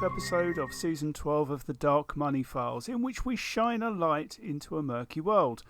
Episode of Season 12 of the Dark Money Files, in which we shine a light into a murky world.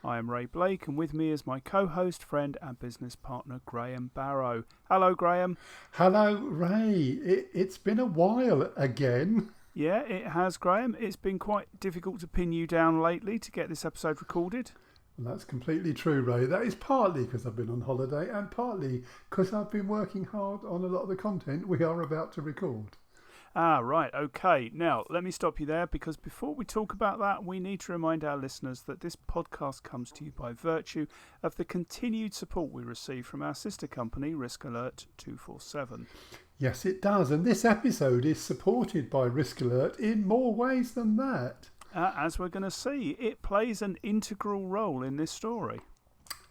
I am Ray Blake, and with me is my co-host, friend and business partner, Graham Barrow. Hello, Graham. Hello, Ray. It's been a while again. Yeah, it has, Graham. It's been quite difficult to pin you down lately to get this episode recorded. Well, that's completely true, Ray. That is partly because I've been on holiday and partly because I've been working hard on a lot of the content we are about to record. Ah, right, okay. Now, let me stop you there, because before we talk about that, we need to remind our listeners that this podcast comes to you by virtue of the continued support we receive from our sister company, Risk Alert 247. Yes, it does, and this episode is supported by Risk Alert in more ways than that. As we're going to see, it plays an integral role in this story.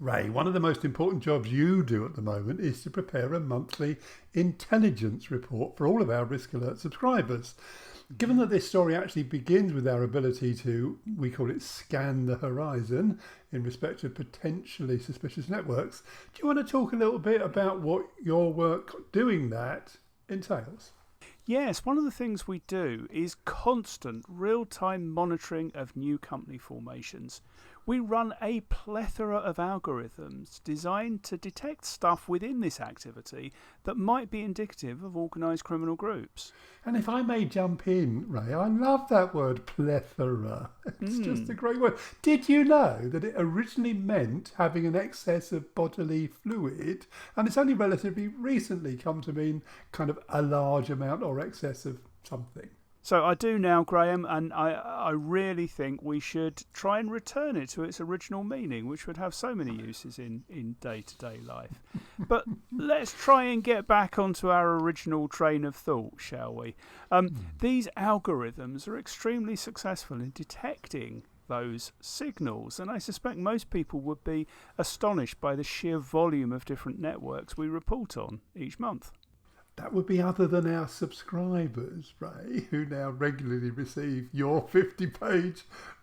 Ray, one of the most important jobs you do at the moment is to prepare a monthly intelligence report for all of our Risk Alert subscribers. Given that this story actually begins with our ability to, we call it, scan the horizon in respect of potentially suspicious networks, do you want to talk a little bit about what your work doing that entails? Yes, one of the things we do is constant real-time monitoring of new company formations. We run a plethora of algorithms designed to detect stuff within this activity that might be indicative of organised criminal groups. And if I may jump in, Ray, I love that word plethora. It's just a great word. Did you know that it originally meant having an excess of bodily fluid, and it's only relatively recently come to mean kind of a large amount or excess of something? So I do now, Graham, and I really think we should try and return it to its original meaning, which would have so many uses in day-to-day life. But let's try and get back onto our original train of thought, shall we? These algorithms are extremely successful in detecting those signals, and I suspect most people would be astonished by the sheer volume of different networks we report on each month. That would be other than our subscribers, Ray, who now regularly receive your 50-page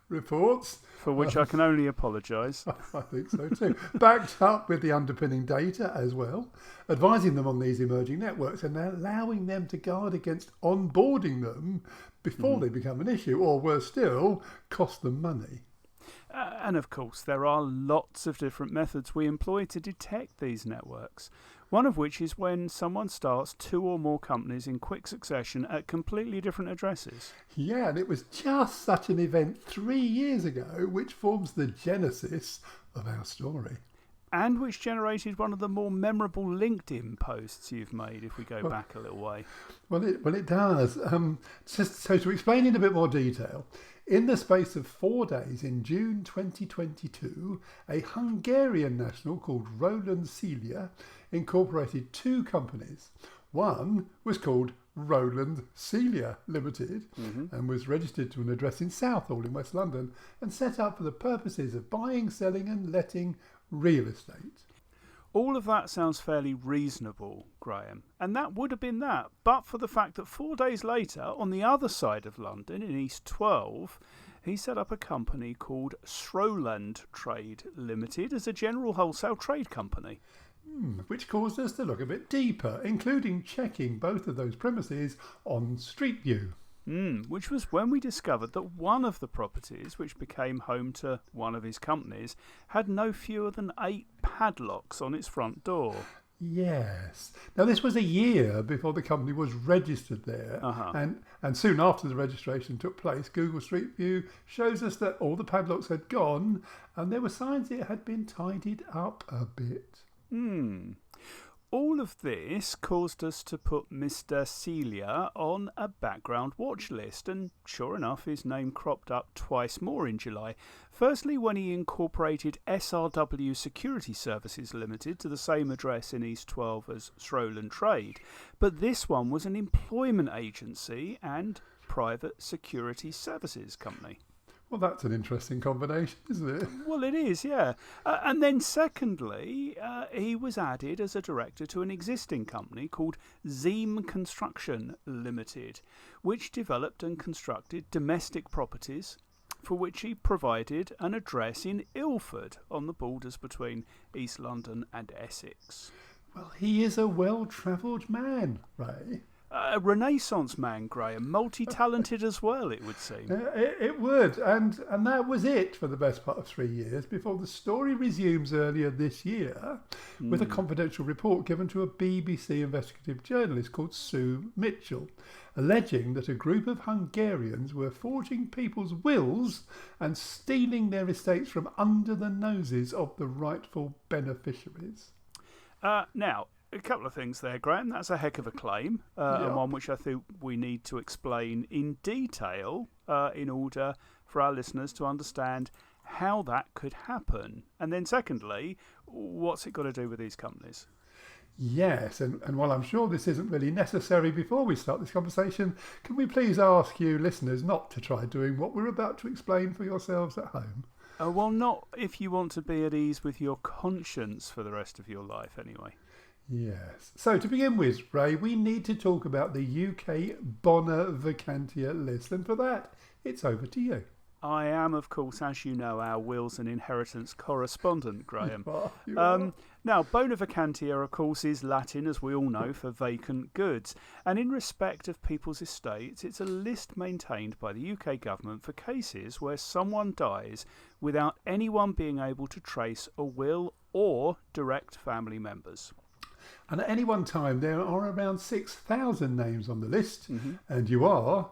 reports. For which I can only apologise. I think so too. Backed up with the underpinning data as well, advising them on these emerging networks and allowing them to guard against onboarding them before they become an issue, or worse still, cost them money. And of course, there are lots of different methods we employ to detect these networks. One of which is when someone starts two or more companies in quick succession at completely different addresses. Yeah, and it was just such an event 3 years ago which forms the genesis of our story. And which generated one of the more memorable LinkedIn posts you've made, if we go back a little way. Well, it does. Just so to explain in a bit more detail, in the space of 4 days in June 2022, a Hungarian national called Roland Celia incorporated two companies. One was called Roland Celia Limited and was registered to an address in Southall in West London and set up for the purposes of buying, selling and letting real estate. All of that sounds fairly reasonable, Graham, and that would have been that, but for the fact that 4 days later, on the other side of London, in East 12, he set up a company called Sroland Trade Limited as a general wholesale trade company. Which caused us to look a bit deeper, including checking both of those premises on Street View. Which was when we discovered that one of the properties, which became home to one of his companies, had no fewer than 8 padlocks on its front door. Yes. Now, this was a year before the company was registered there. And soon after the registration took place, Google Street View shows us that all the padlocks had gone and there were signs it had been tidied up a bit. All of this caused us to put Mr. Celia on a background watch list, and sure enough, his name cropped up twice more in July. Firstly, when he incorporated SRW Security Services Limited to the same address in East 12 as Sroland Trade, but this one was an employment agency and private security services company. Well, that's an interesting combination, isn't it? Well, it is, yeah. And then, secondly, he was added as a director to an existing company called Zeem Construction Limited, which developed and constructed domestic properties, for which he provided an address in Ilford on the borders between East London and Essex. Well, he is a well-travelled man, Ray. A Renaissance man, Graham, multi-talented as well, it would seem. It would, and that was it for the best part of 3 years before the story resumes earlier this year with a confidential report given to a BBC investigative journalist called Sue Mitchell, alleging that a group of Hungarians were forging people's wills and stealing their estates from under the noses of the rightful beneficiaries. Now, a couple of things there, Graham. That's a heck of a claim, and one which I think we need to explain in detail in order for our listeners to understand how that could happen. And then secondly, what's it got to do with these companies? Yes, and while I'm sure this isn't really necessary before we start this conversation, can we please ask you listeners not to try doing what we're about to explain for yourselves at home? Well, not if you want to be at ease with your conscience for the rest of your life, anyway. Yes. So to begin with, Ray, we need to talk about the UK Bona Vacantia list, and for that, it's over to you. I am, of course, as you know, our wills and inheritance correspondent, Graham. You are. Now, bona vacantia, of course, is Latin, as we all know, for vacant goods. And in respect of people's estates, it's a list maintained by the UK government for cases where someone dies without anyone being able to trace a will or direct family members. And at any one time, there are around 6,000 names on the list, and you are,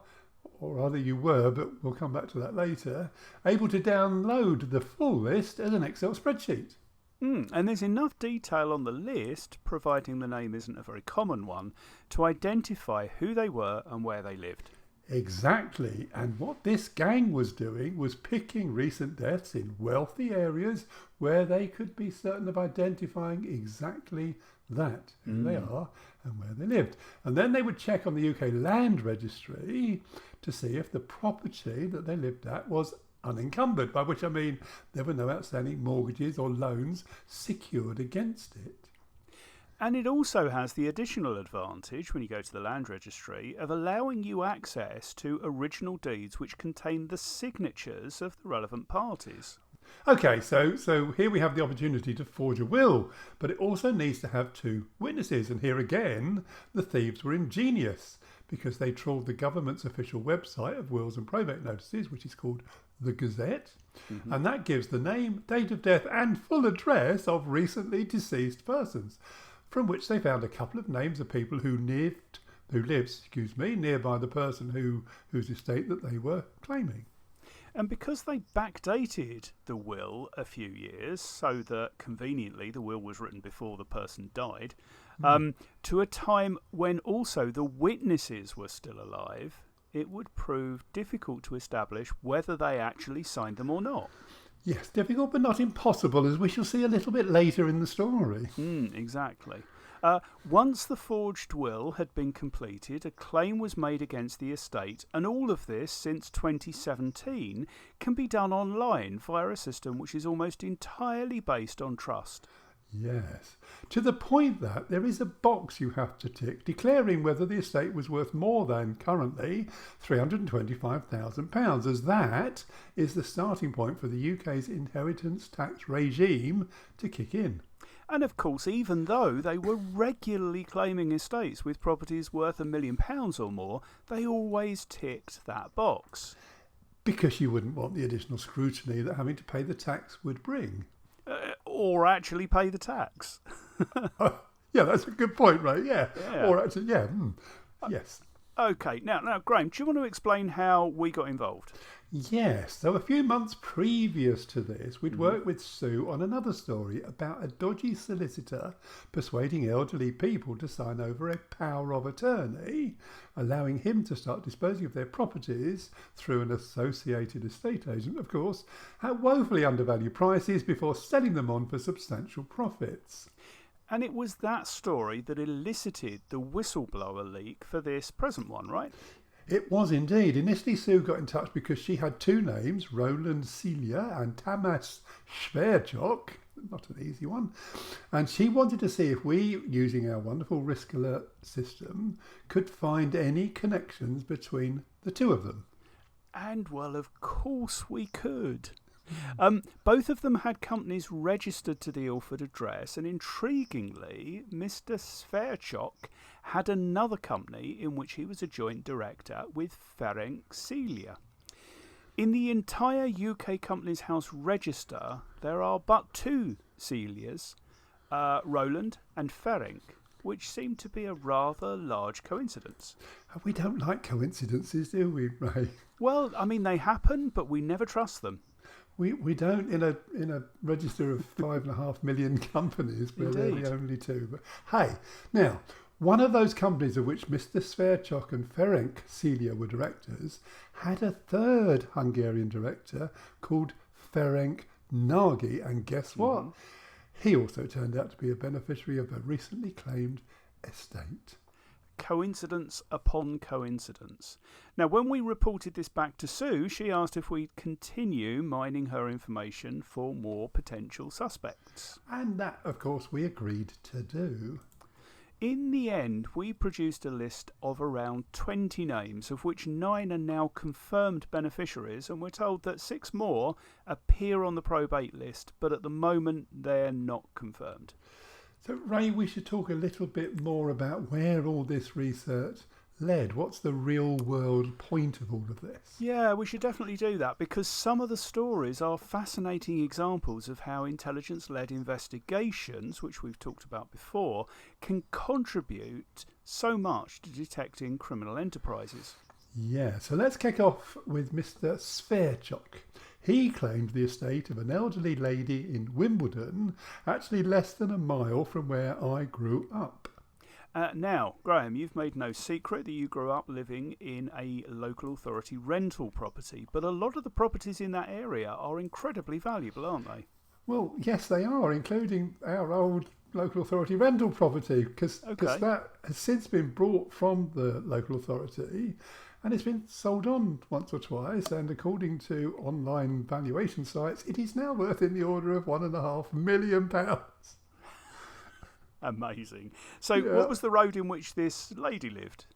or rather you were, but we'll come back to that later, able to download the full list as an Excel spreadsheet. And there's enough detail on the list, providing the name isn't a very common one, to identify who they were and where they lived. Exactly, and what this gang was doing was picking recent deaths in wealthy areas where they could be certain of identifying exactly that, who they are and where they lived. And then they would check on the UK Land Registry to see if the property that they lived at was unencumbered, by which I mean there were no outstanding mortgages or loans secured against it. And it also has the additional advantage, when you go to the Land Registry, of allowing you access to original deeds which contain the signatures of the relevant parties. Okay, so here we have the opportunity to forge a will, but it also needs to have two witnesses. And here again, the thieves were ingenious because they trawled the government's official website of wills and probate notices, which is called the Gazette. And that gives the name, date of death and full address of recently deceased persons, from which they found a couple of names of people who lived nearby the person whose estate that they were claiming. And because they backdated the will a few years, so that conveniently the will was written before the person died, to a time when also the witnesses were still alive, it would prove difficult to establish whether they actually signed them or not. Yes, difficult but not impossible, as we shall see a little bit later in the story. Exactly. Once the forged will had been completed, a claim was made against the estate, and all of this, since 2017, can be done online via a system which is almost entirely based on trust. Yes, to the point that there is a box you have to tick declaring whether the estate was worth more than, currently, £325,000, as that is the starting point for the UK's inheritance tax regime to kick in. And of course, even though they were regularly claiming estates with properties worth £1 million or more, they always ticked that box. Because you wouldn't want the additional scrutiny that having to pay the tax would bring. Or actually pay the tax. Yeah, that's a good point, right? Yeah. Or actually, yes. Okay, now, Graham, do you want to explain how we got involved? Yes, so a few months previous to this, we'd worked with Sue on another story about a dodgy solicitor persuading elderly people to sign over a power of attorney, allowing him to start disposing of their properties through an associated estate agent, of course, at woefully undervalued prices before selling them on for substantial profits. And it was that story that elicited the whistleblower leak for this present one, right? It was indeed. Initially, Sue got in touch because she had two names, Roland Celia and Tamas Schwerchok. Not an easy one. And she wanted to see if we, using our wonderful risk alert system, could find any connections between the two of them. And, well, of course we could. Both of them had companies registered to the Ilford address, and intriguingly, Mr. Sverchok had another company in which he was a joint director with Ferenc Celia. In the entire UK Companies House register, there are but two Celias, Roland and Ferenc, which seemed to be a rather large coincidence. We don't like coincidences, do we, Ray? Well, I mean, they happen, but we never trust them. We don't in a register of 5.5 million companies where they're the only two. But hey, now one of those companies of which Mr. Sverchok and Ferenc Celia were directors had a third Hungarian director called Ferenc Nagy, and guess what? He also turned out to be a beneficiary of a recently claimed estate. Coincidence upon coincidence. Now, when we reported this back to Sue, she asked if we'd continue mining her information for more potential suspects. And that, of course, we agreed to do. In the end, we produced a list of around 20 names, of which 9 are now confirmed beneficiaries, and we're told that 6 more appear on the probate list, but at the moment they're not confirmed. So, Ray, we should talk a little bit more about where all this research led. What's the real world point of all of this? Yeah, we should definitely do that, because some of the stories are fascinating examples of how intelligence-led investigations, which we've talked about before, can contribute so much to detecting criminal enterprises. Yeah, so let's kick off with Mr. Sverchok. He claimed the estate of an elderly lady in Wimbledon, actually less than a mile from where I grew up. Now, Graham, you've made no secret that you grew up living in a local authority rental property, but a lot of the properties in that area are incredibly valuable, aren't they? Well, yes, they are, including our old local authority rental property, because that has since been brought from the local authority and it's been sold on once or twice, and according to online valuation sites, it is now worth in the order of £1.5 million. Amazing. So what was the road in which this lady lived?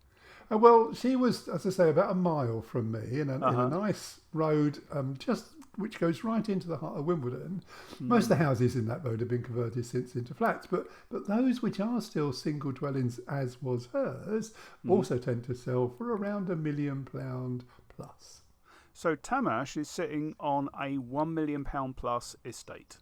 Well, she was, as I say, about a mile from me in a nice road just which goes right into the heart of Wimbledon. Most of the houses in that road have been converted since into flats, but those which are still single dwellings, as was hers, also tend to sell for around £1 million plus. So Tamas is sitting on a £1 million plus estate.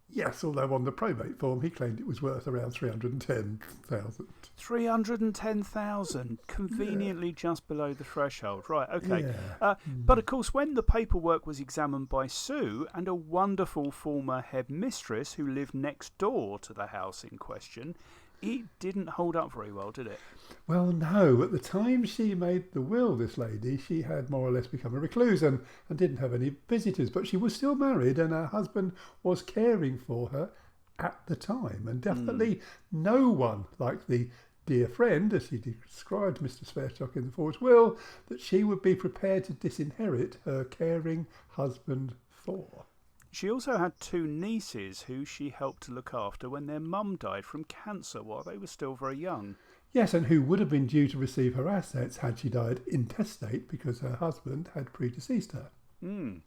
Yes, although on the probate form he claimed it was worth around 310,000. 310,000, conveniently just below the threshold. Right, okay. Yeah. But of course, when the paperwork was examined by Sue and a wonderful former headmistress who lived next door to the house in question, it didn't hold up very well, did it? Well, no. At the time she made the will, this lady, she had more or less become a recluse and didn't have any visitors, but she was still married and her husband was caring for her at the time. And definitely no one like the dear friend, as she described Mr. Sverchok in the forged will, that she would be prepared to disinherit her caring husband for. She also had 2 nieces who she helped to look after when their mum died from cancer while they were still very young. Yes, and who would have been due to receive her assets had she died intestate because her husband had predeceased her. And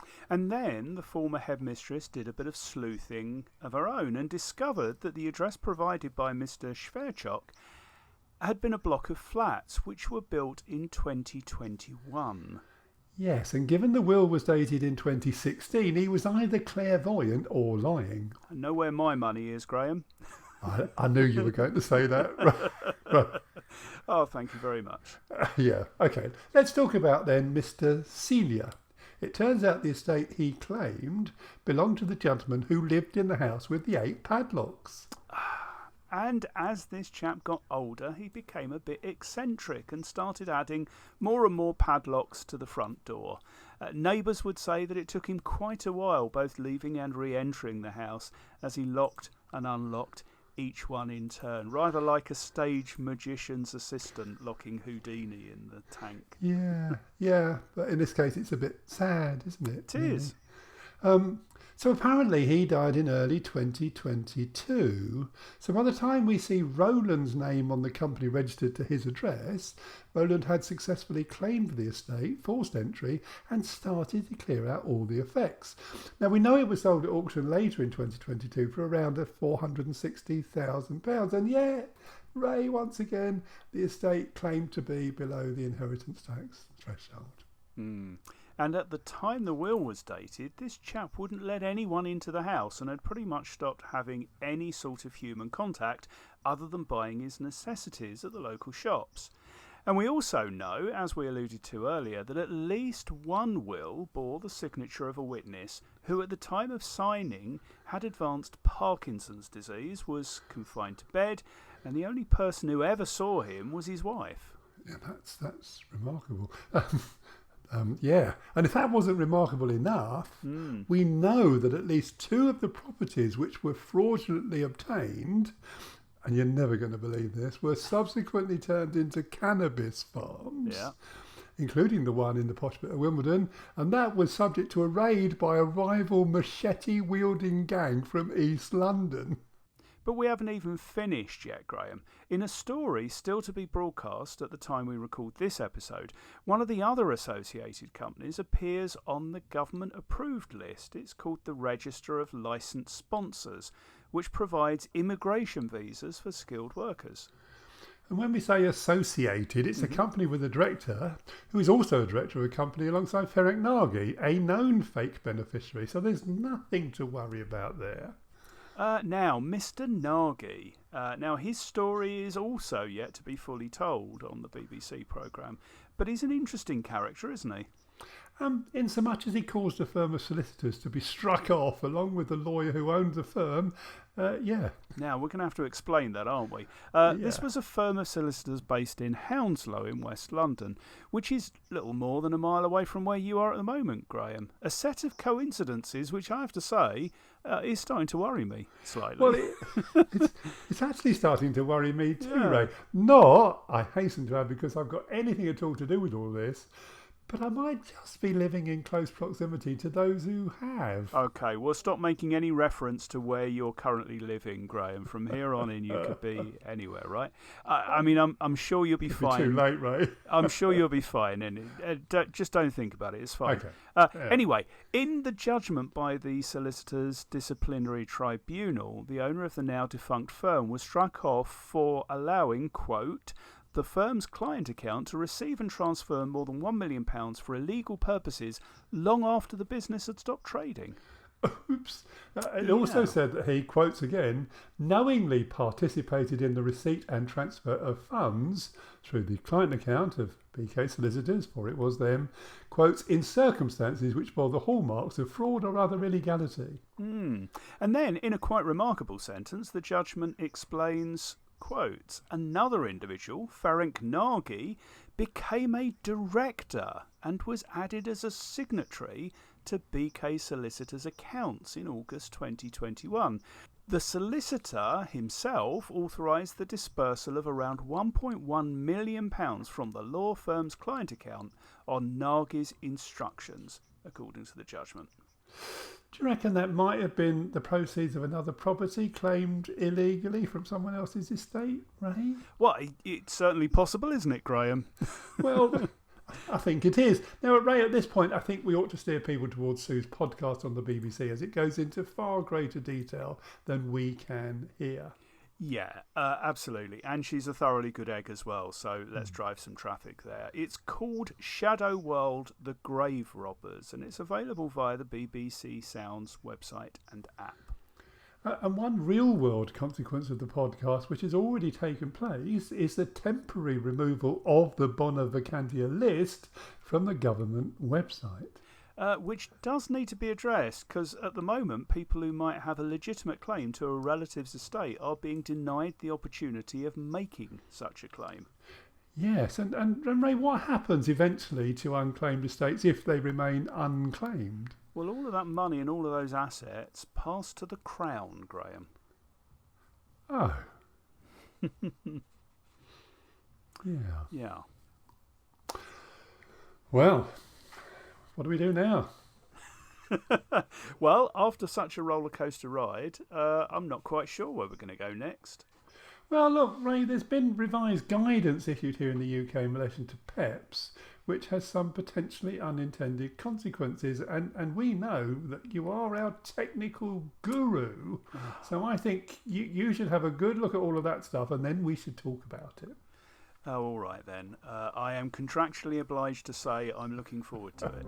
then the former headmistress did a bit of sleuthing of her own and discovered that the address provided by Mr. Sverchok had been a block of flats which were built in 2021. Yes, and given the will was dated in 2016, he was either clairvoyant or lying. I know where my money is, Graham. I knew you were going to say that. Right. Oh, thank you very much. Yeah, okay. Let's talk about then Mr. Celia. It turns out the estate he claimed belonged to the gentleman who lived in the house with the 8 padlocks. And as this chap got older, he became a bit eccentric and started adding more and more padlocks to the front door. Neighbours would say that it took him quite a while both leaving and re-entering the house as he locked and unlocked each one in turn, rather like a stage magician's assistant locking Houdini in the tank. Yeah, but in this case it's a bit sad, isn't it? It is. So apparently he died in early 2022. So by the time we see Roland's name on the company registered to his address, Roland had successfully claimed the estate, forced entry, and started to clear out all the effects. Now we know it was sold at auction later in 2022 for around £460,000. And yet, Ray, once again, the estate claimed to be below the inheritance tax threshold. And at the time the will was dated, this chap wouldn't let anyone into the house and had pretty much stopped having any sort of human contact other than buying his necessities at the local shops. And we also know, as we alluded to earlier, that at least one will bore the signature of a witness who at the time of signing had advanced Parkinson's disease, was confined to bed, and the only person who ever saw him was his wife. Yeah, that's remarkable. Yeah, and if that wasn't remarkable enough, we know that at least two of the properties which were fraudulently obtained, and you're never going to believe this, were subsequently turned into cannabis farms, including the one in the posh bit of Wimbledon, and that was subject to a raid by a rival machete-wielding gang from East London. But we haven't even finished yet, Graham. In a story still to be broadcast at the time we record this episode, one of the other associated companies appears on the government-approved list. It's called the Register of Licensed Sponsors, which provides immigration visas for skilled workers. And when we say associated, it's a company with a director who is also a director of a company alongside Ferenc Nagy, a known fake beneficiary. So there's nothing to worry about there. Now, Mr. Nagy. Now, his story is also yet to be fully told on the BBC programme, but he's an interesting character, isn't he? In so much as he caused a firm of solicitors to be struck off along with the lawyer who owned the firm, yeah. Now, we're going to have to explain that, aren't we? This was a firm of solicitors based in Hounslow in West London, which is little more than a mile away from where you are at the moment, Graham. A set of coincidences which I have to say is starting to worry me slightly. Well, it's actually starting to worry me too, Ray. Not, I hasten to add, because I've got anything at all to do with all this, but I might just be living in close proximity to those who have. OK, well, stop making any reference to where you're currently living, Graham. From here on in, you could be anywhere, right? I mean, I'm sure you'll be fine. Too late, Ray. I'm sure you'll be fine. And just don't think about it. It's fine. Okay. Anyway, in the judgment by the Solicitors Disciplinary Tribunal, the owner of the now defunct firm was struck off for allowing, quote, the firm's client account to receive and transfer more than £1 million for illegal purposes long after the business had stopped trading. Oops. It also said that he, quotes again, knowingly participated in the receipt and transfer of funds through the client account of BK Solicitors, for it was them, quotes, in circumstances which bore the hallmarks of fraud or other illegality. And then, in a quite remarkable sentence, the judgment explains, quote, another individual, Ferenc Nagy, became a director and was added as a signatory to BK Solicitors' accounts in August 2021. The solicitor himself authorised the dispersal of around £1.1 million from the law firm's client account on Nagy's instructions, according to the judgment. Do you reckon that might have been the proceeds of another property claimed illegally from someone else's estate, Ray? Well, it's certainly possible, isn't it, Graham? Well, I think it is. Now, Ray, at this point, I think we ought to steer people towards Sue's podcast on the BBC, as it goes into far greater detail than we can here. Yeah, absolutely. And she's a thoroughly good egg as well, so let's drive some traffic there. It's called Shadow World, The Grave Robbers, and it's available via the BBC Sounds website and app. And one real-world consequence of the podcast, which has already taken place, is the temporary removal of the Bona Vacantia list from the government website. Which does need to be addressed, because at the moment people who might have a legitimate claim to a relative's estate are being denied the opportunity of making such a claim. Yes, and Ray, what happens eventually to unclaimed estates if they remain unclaimed? Well, all of that money and all of those assets pass to the Crown, Graham. Oh. Yeah. Yeah. Well, what do we do now? Well, after such a roller coaster ride, I'm not quite sure where we're going to go next. Well, look, Ray, there's been revised guidance issued here in the UK in relation to PEPs, which has some potentially unintended consequences. And we know that you are our technical guru. So I think you should have a good look at all of that stuff and then we should talk about it. Oh, all right then. I am contractually obliged to say I'm looking forward to it.